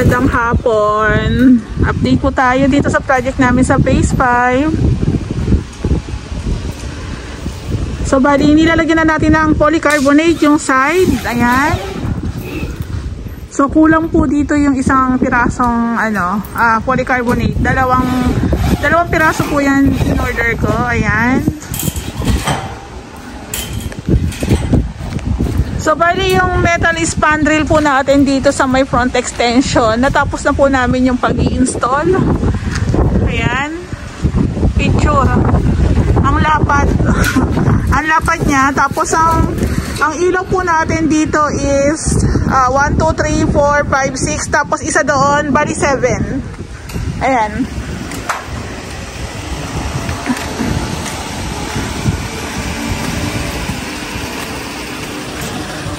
Magandang hapon. Update po tayo dito sa project namin sa Phase 5. So bali, nilalagyan na natin ng polycarbonate yung side. Ayan. So kulang po dito yung isang pirasong polycarbonate. Dalawang piraso po yan in order ko. Ayan. So bali yung metal spandrel po natin dito sa may front extension. Natapos na po namin yung pag-i-install. Ayan. Picture. Ang lapad. Ang lapad niya. Tapos ang ilaw po natin dito is 1, 2, 3, 4, 5, 6. Tapos isa doon, bali 7. Ayan.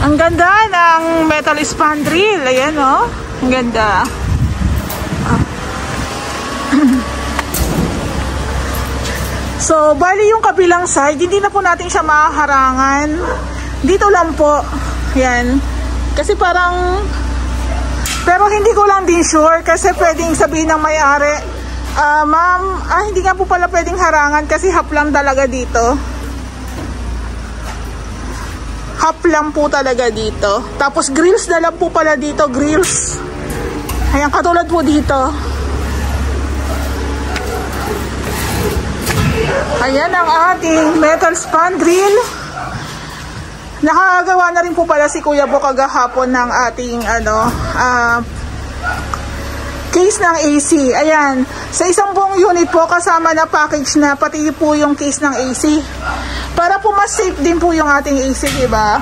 Ang ganda ng metal spandrel. Ayan, oh. Ang ganda. So, bali yung kabilang side, hindi na po natin siya maharangan. Dito lang po. Ayan. Kasi parang, pero hindi ko lang din sure kasi pwedeng sabihin ng may-ari, ma'am, hindi nga po pala pwedeng harangan kasi half lang talaga dito. Half lang po talaga dito. Tapos grills na lang po pala dito. Grills. Ayan, katulad po dito. Ayan ang ating metal spandrel. Nakagawa na rin po pala si Kuya Bo kagahapon ng ating case ng AC. Ayan. Sa isang buong unit po kasama na package na pati po yung case ng AC. Para po mas safe din po yung ating AC, diba?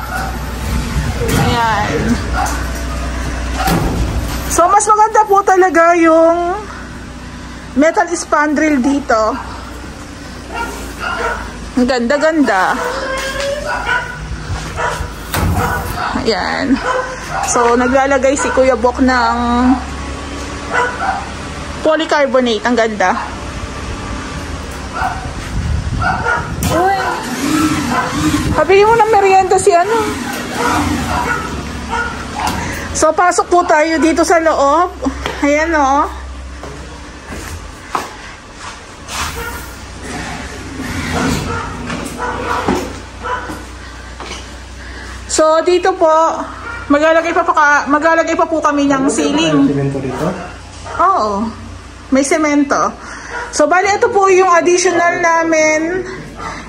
Ayan. So, mas maganda po talaga yung metal spandrel dito. Ang ganda-ganda. Ayan. So, naglalagay si Kuya Bok ng polycarbonate. Ang ganda. Uy. Habili mo ng merienda si ano. So, pasok po tayo dito sa loob. Ayan, o. So, dito po, maglalagay pa po kami ng ceiling. May semento dito? Oo. May semento. So, bali, ito po yung additional namin.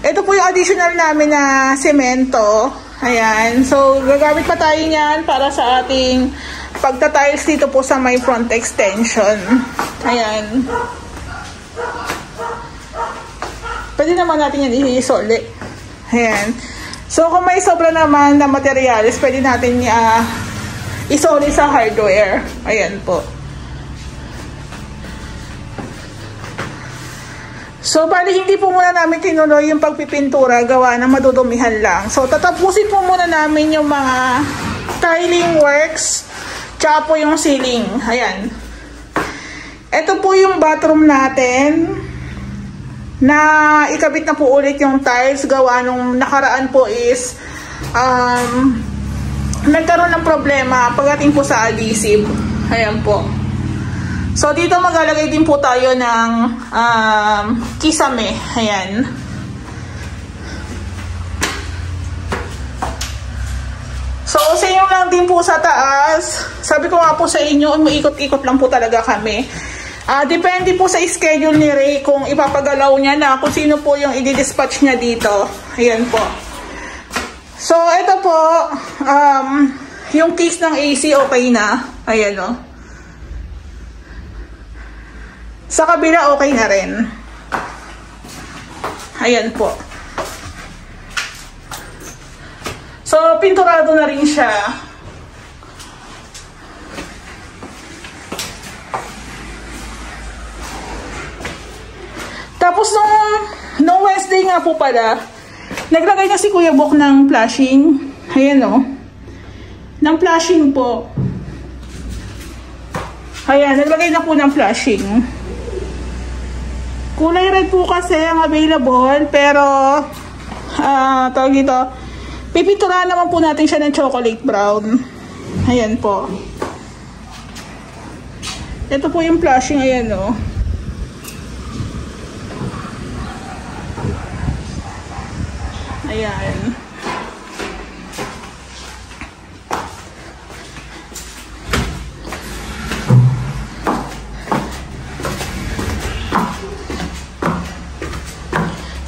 Ito po yung additional namin na semento. Ayan. So, gagamit pa tayo niyan para sa ating pagta-tiles dito po sa may front extension. Ayan. Pwede naman natin yan i-isole. Ayan. So, kung may sobra naman na materials, pwede natin isole sa hardware. Ayan po. So, bali, hindi po muna namin tinuloy yung pagpipintura, gawa na madudumihan lang. So, tatapusin po muna namin yung mga tiling works, tsaka po yung ceiling. Ayan. Ito po yung bathroom natin, na ikabit na po ulit yung tiles, gawa nung nakaraan po is, nagkaroon ng problema pagdating po sa adhesive. Ayan po. So, dito maglalagay din po tayo ng kisame. Ayan. So, sa inyo lang din po sa taas. Sabi ko nga po sa inyo, maikot-ikot lang po talaga kami. Depende po sa schedule ni Ray kung ipapagalaw niya na kung sino po yung i-dispatch niya dito. Ayan po. So, ito po, yung case ng AC okay na. Ayan o. Sa kabila, okay na rin. Ayan po. So, pinturado na rin siya. Tapos, nung Wednesday nga po pala, naglagay na si Kuya Bok ng flashing. Ayan o. Ng flashing po. Ayan, naglagay na po ng flashing. Kulay red po kasi ang available, pero tawag dito, pipinturahan naman po natin siya ng chocolate brown. Ayan po. Ito po yung flashing, ayan o. Ayan.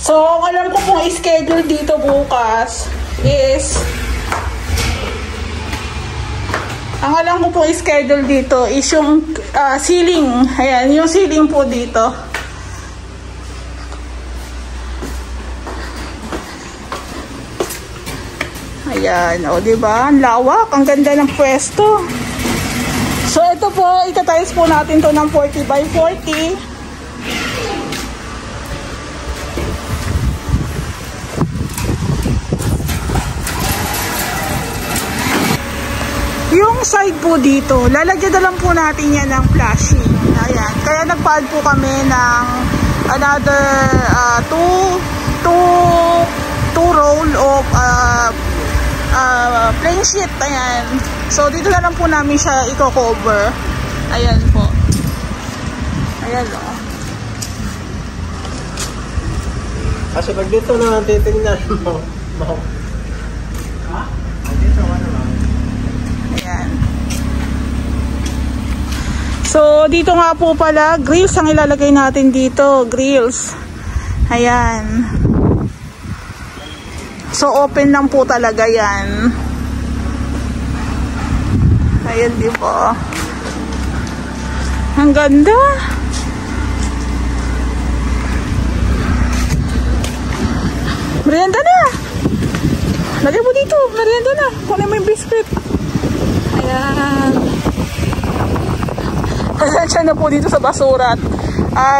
So, ang alam ko pong schedule dito bukas is yung ceiling. Ayan, yung ceiling po dito. Ayan, o diba? Ang lawak, ang ganda ng pwesto. So, ito po, itatiles po natin to ng 40 by 40. Yung side po dito, lalagyan na lang po natin yan ng flashing. Ayan. Kaya nagpahal po kami ng another two roll of plain sheet. Ayan. So, dito na lang po namin siya i-cover. Ayan po. Ayan o. Kasi pag dito na titingnan mo. Ha? Dito ka naman. So, dito nga po pala, grills ang ilalagay natin dito. Grills. Ayan. So, open lang po talaga yan. Ayan, di ba? Ang ganda. Merienda na. Lagay mo dito. Merienda na. Kunin mo yung biscuit. Ayan. Pasensya na po dito sa basurat.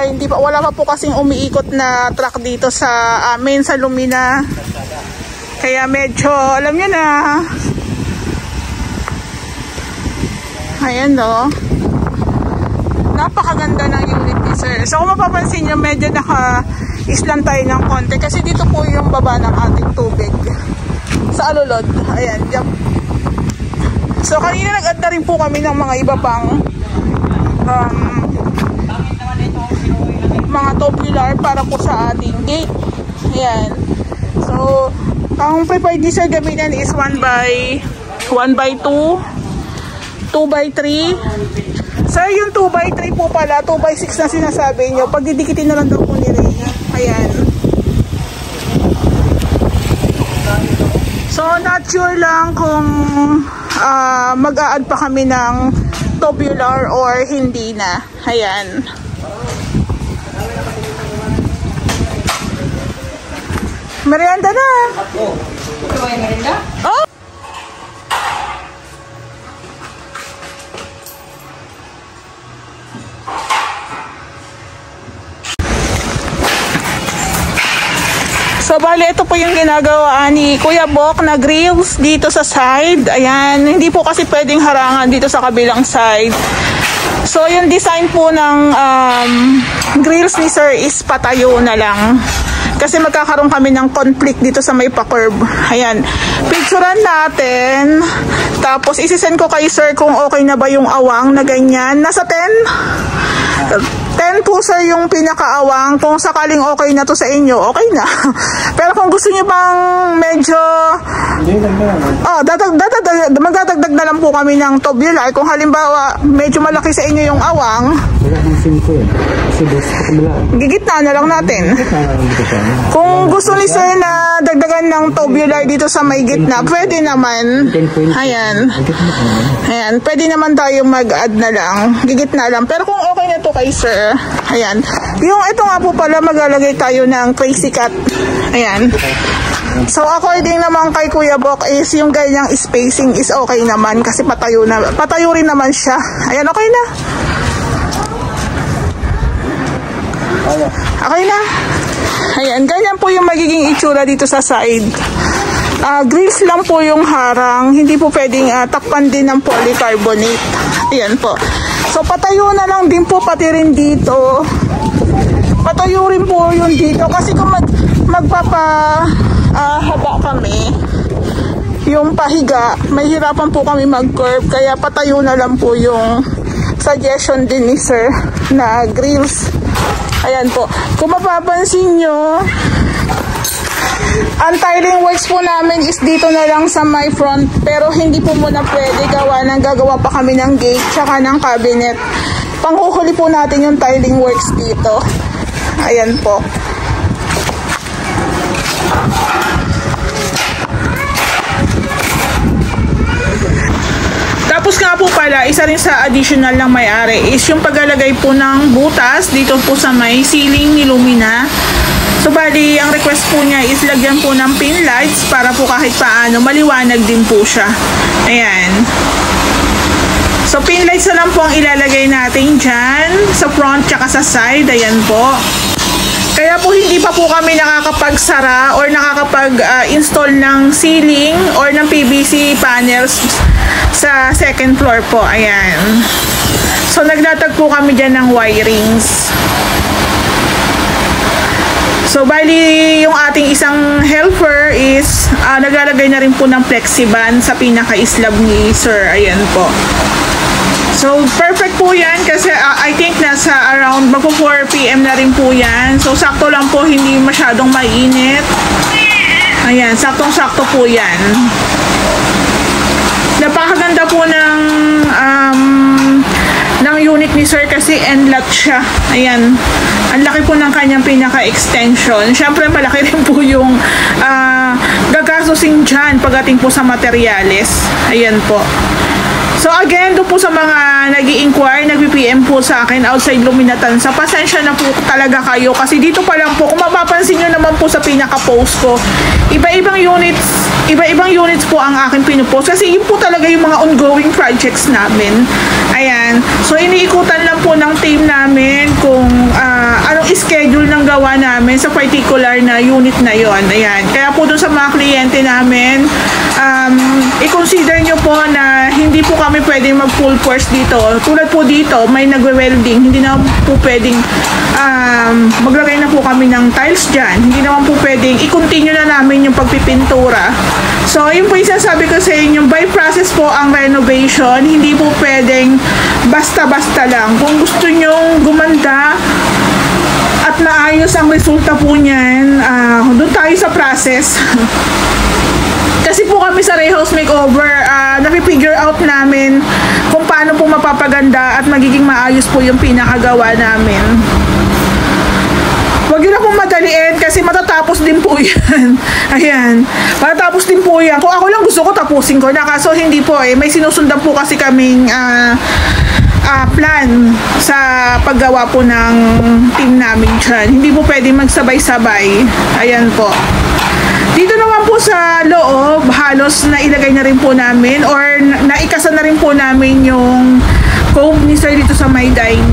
Hindi pa, wala pa po kasing umiikot na truck dito sa amin sa Lumina. Kaya medyo, alam nyo na. Ayan no. Napakaganda ng unit ni sir. So kung mapapansin nyo, medyo naka-islam tayo ng konti. Kasi dito po yung baba ng ating tubig. Sa alulod. Ayan. Yep. So kanina nag-add na rin po kami ng mga iba pang mga tubular para po sa ating gate. Ayan. So, ang prepared ni sir gamitan is 1 by 2, 2 by 3. Sir, yung 2 by 3 po pala, 2 by 6 na sinasabi nyo. Pag didikitin na lang daw po ni Reyna. Ayan. So, not sure lang kung mag-a-add pa kami ng tubular or hindi na. Ayan. Merienda na. Oh. Ito ba yung merienda? Oh. So, bali, ito po yung ginagawa ni Kuya Bok na grills dito sa side. Ayan, hindi po kasi pwedeng harangan dito sa kabilang side. So, yung design po ng grills ni sir is patayo na lang. Kasi magkakaroon kami ng conflict dito sa may pa-curve. Ayan, picturean natin. Tapos, isisend ko kay sir kung okay na ba yung awang na ganyan. Nasa 10? 10 po sir yung pinakaawang. Kung sakaling okay na to sa inyo, okay na. Pero kung gusto niyo bang medyo magdadagdag na lang po kami ng tubular. Kung halimbawa medyo malaki sa inyo yung awang, gigitna na lang natin. Kung gusto ni sir na dagdagan ng tubular dito sa may gitna, pwede naman. Ayan. Ayan, pwede naman tayo mag-add na lang. Gigitna lang. Pero kung okay na to kay sir, ayan. Yung ito nga po pala, maglalagay tayo ng crazy cut. Ayan. So, according naman kay Kuya Bok is yung ganyang spacing is okay naman kasi patayo rin naman siya. Ayan, okay na. Okay na. Ayan, ganyan po yung magiging itsura dito sa side. Grills lang po yung harang. Hindi po pwedeng takpan din ng polycarbonate. Ayan po. So, patayo na lang din po pati rin dito. Patayo rin po yung dito. Kasi kung magpapahaba kami, yung pahiga, may hirapan po kami mag-curve. Kaya patayo na lang po yung suggestion din ni sir na grills. Ayan po. Kung mapapansin nyo, ang tiling works po namin is dito na lang sa my front, pero hindi po muna pwede gawa ng gagawa pa kami ng gate tsaka ng cabinet. Panghuhuli po natin yung tiling works dito. Ayan po. Tapos nga po pala, isa rin sa additional ng may-ari is yung paglalagay po ng butas dito po sa may ceiling ni Lumina. So bali, ang request po niya is lagyan po ng pin lights para po kahit paano maliwanag din po siya. Ayan. So pin lights na lang po ang ilalagay natin dyan sa front tsaka sa side. Ayan po. Kaya po hindi pa po kami nakakapagsara or nakakapag-install ng ceiling or ng PVC panels sa second floor po. Ayan. So naglatag po kami dyan ng wirings. So bali yung ating isang helper is naglalagay na rin po ng plexiband sa pinaka-islab ni sir. Ayan po. So perfect po yan kasi I think nasa around magpo 4 PM na rin po yan. So sakto lang po, hindi masyadong mainit. Ayan, saktong-sakto po yan. Napakaganda po ng unit ni sir kasi end-lot siya. Ayan. Ang laki po ng kanyang pinaka-extension. Siyempre, malaki rin po yung gagastusin dyan pagdating po sa materyales. Ayan po. So again, doon po sa mga nag-i-inquire, nag-PM po sa akin outside Luminatan, sa pasensya na po talaga kayo kasi dito pa lang po, kung mapapansin nyo naman po sa pinaka-post ko, iba-ibang units po ang aking pinupost kasi yun po talaga yung mga ongoing projects namin. Ayan. So iniikutan lang po ng team namin kung anong schedule ng gawa namin sa particular na unit na yon. Ayan. Kaya po doon sa mga kliyente namin, i-consider nyo po na hindi po kami pwedeng mag full force dito. Tulad po dito, may nagwe-welding. Hindi na po pwedeng maglagay na po kami ng tiles dyan. Hindi naman po pwedeng i-continue na namin yung pagpipintura. So, yun po yung sasabi ko sa inyo, by process po ang renovation. Hindi po pwedeng basta-basta lang. Kung gusto nyong gumanda at maayos ang resulta po niyan, doon tayo sa process. Kasi po kami sa Ray House Makeover, napipigure out namin kung paano po mapapaganda at magiging maayos po yung pinakagawa namin. Huwag yun na pong madaliin kasi matatapos din po yan. Ayan. Matatapos din po yan. Kung ako lang gusto ko, tapusin ko na. Kaso hindi po eh. May sinusundan po kasi kaming plan sa paggawa po ng team namin dyan. Hindi po pwede magsabay-sabay. Ayan po. Dito naman po sa loob, halos nailagay na rin po namin or naikasa na rin po namin yung cove ni sir dito sa may dining.